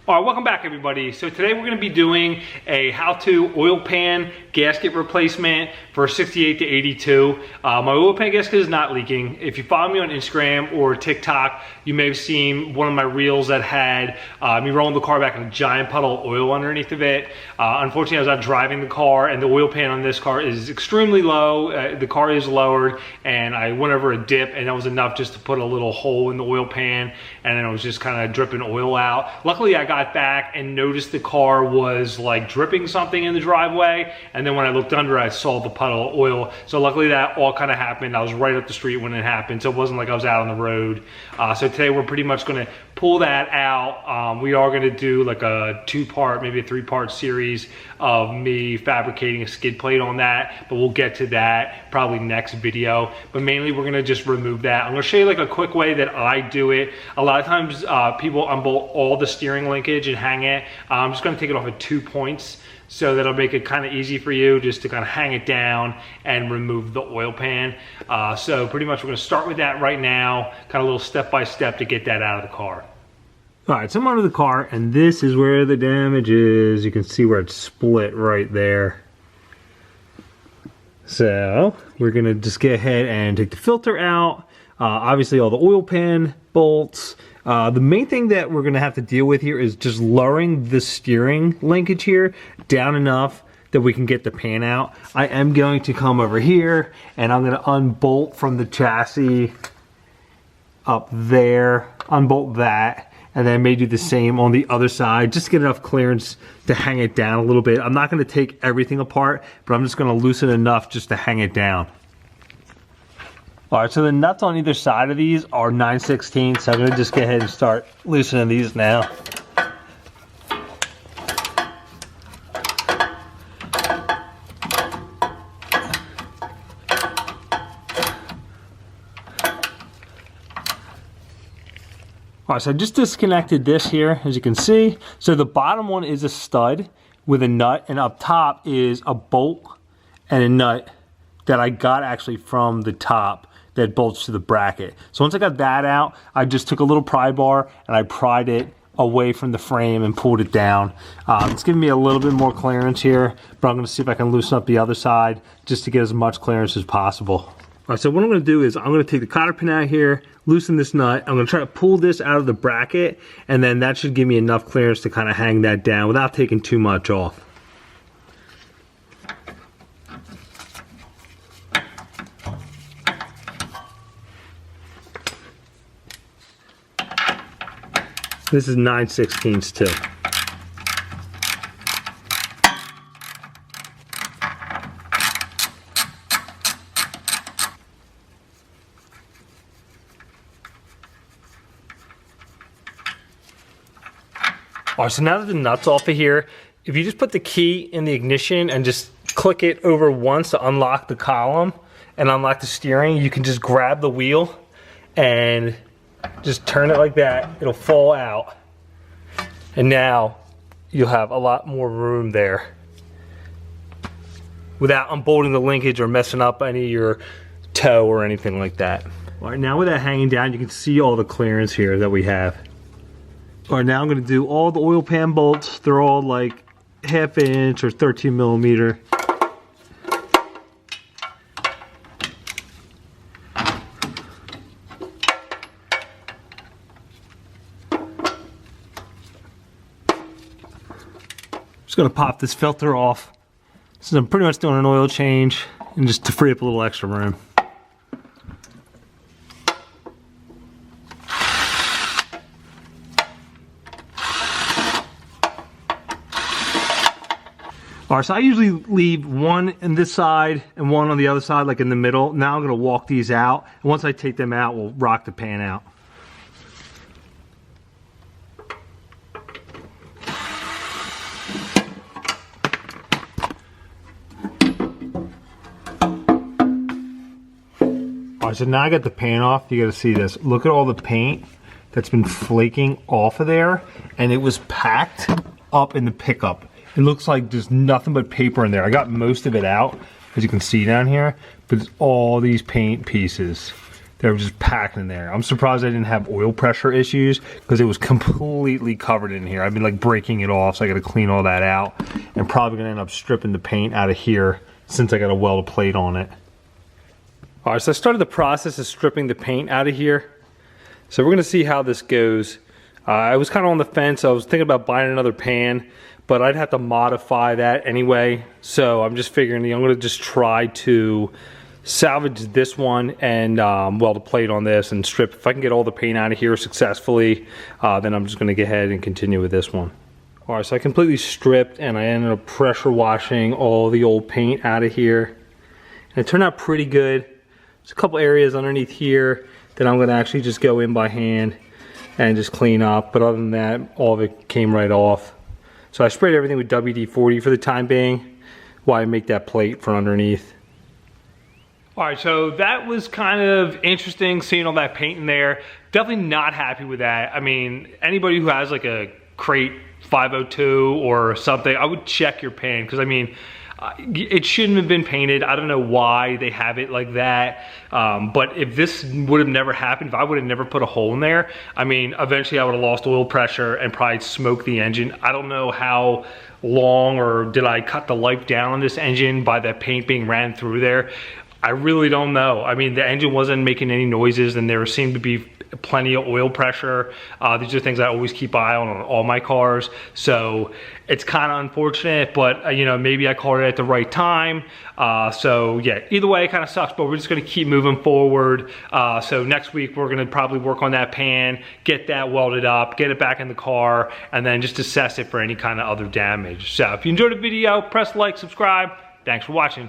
All right, welcome back everybody. So today we're gonna be doing a how-to oil pan gasket replacement for 68 to 82. My oil pan gasket is not leaking. If you follow me on Instagram or TikTok, you may have seen one of my reels that had me rolling the car back in a giant puddle of oil underneath of it. Unfortunately, I was out driving the car and the oil pan on this car is extremely low. The car is lowered and I went over a dip and that was enough just to put a little hole in the oil pan and then it was just kind of dripping oil out. Luckily, I got back and noticed the car was like dripping something in the driveway, and then when I looked under I saw the puddle of oil. So luckily that all kind of happened. I was right up the street when it happened, so it wasn't like I was out on the road. So today we're pretty much going to pull that out. We are going to do like a 2-part, maybe a 3-part series of me fabricating a skid plate on that, but we'll get to that probably next video. But mainly we're going to just remove that. I'm going to show you like a quick way that I do it. A lot of times people unbolt all the steering linkage and hang it. I'm just going to take it off at 2 points, so that'll make it kind of easy for you just to kind of hang it down and remove the oil pan. So pretty much we're going to start with that right now, kind of a little step by step to get that out of the car. All right, so I'm under the car and this is where the damage is. You can see where it's split right there. So we're going to just get ahead and take the filter out. Obviously all the oil pan bolts. The main thing that we're going to have to deal with here is just lowering the steering linkage here down enough that we can get the pan out. I am going to come over here and I'm going to unbolt from the chassis up there, unbolt that, and then I may do the same on the other side, just to get enough clearance to hang it down a little bit. I'm not going to take everything apart, but I'm just going to loosen enough just to hang it down. All right, so the nuts on either side of these are 9/16, so I'm going to just go ahead and start loosening these now. All right, so I just disconnected this here, as you can see. So the bottom one is a stud with a nut, and up top is a bolt and a nut that I got actually from the top that bolts to the bracket. So once I got that out, I just took a little pry bar and I pried it away from the frame and pulled it down. It's giving me a little bit more clearance here, but I'm gonna see if I can loosen up the other side just to get as much clearance as possible. All right, so what I'm gonna do is I'm gonna take the cotter pin out here, loosen this nut. I'm gonna try to pull this out of the bracket, and then that should give me enough clearance to kind of hang that down without taking too much off. This is 9/16 too. All right, so now that the nut's off of here, if you just put the key in the ignition and just click it over once to unlock the column and unlock the steering, you can just grab the wheel and just turn it like that. It'll fall out. And now you'll have a lot more room there without unbolting the linkage or messing up any of your toe or anything like that. All right, now with that hanging down, you can see all the clearance here that we have. All right, now I'm going to do all the oil pan bolts. They're all like 1/2 inch or 13 millimeter. Just going to pop this filter off since I'm pretty much doing an oil change and just to free up a little extra room. All right, so I usually leave one in this side and one on the other side, like in the middle. Now I'm gonna walk these out, and once I take them out, we'll rock the pan out. All right, so now I got the pan off. You gotta see this. Look at all the paint that's been flaking off of there, and it was packed up in the pickup. It looks like there's nothing but paper in there. I got most of it out, as you can see down here, but it's all these paint pieces they were just packing in there. I'm surprised I didn't have oil pressure issues because it was completely covered in here. I've been like breaking it off, so I got to clean all that out, and probably gonna end up stripping the paint out of here since I got a weld plate on it. All right, so I started the process of stripping the paint out of here. So we're gonna see how this goes. I was kind of on the fence. I was thinking about buying another pan, but I'd have to modify that anyway. So I'm just figuring I'm gonna just try to salvage this one and weld a plate on this and strip. If I can get all the paint out of here successfully, then I'm just gonna go ahead and continue with this one. All right, so I completely stripped and I ended up pressure washing all the old paint out of here. And it turned out pretty good. There's a couple areas underneath here that I'm gonna actually just go in by hand and just clean up. But other than that, all of it came right off. So I sprayed everything with WD-40 for the time being while I make that plate for underneath. All right, so that was kind of interesting seeing all that paint in there. Definitely not happy with that. I mean, anybody who has like a crate 502 or something, I would check your pan, because I mean, it shouldn't have been painted. I don't know why they have it like that. But if this would have never happened, if I would have never put a hole in there, I mean, eventually I would have lost oil pressure and probably smoked the engine. I don't know how long, or did I cut the life down on this engine by that paint being ran through there? I really don't know. I mean, the engine wasn't making any noises and there seemed to be plenty of oil pressure. These are things I always keep eye on all my cars. So it's kind of unfortunate, but you know, maybe I caught it at the right time. So yeah, either way, it kind of sucks, but we're just gonna keep moving forward. So next week, we're gonna probably work on that pan, get that welded up, get it back in the car, and then just assess it for any kind of other damage. So if you enjoyed the video, press like, subscribe. Thanks for watching.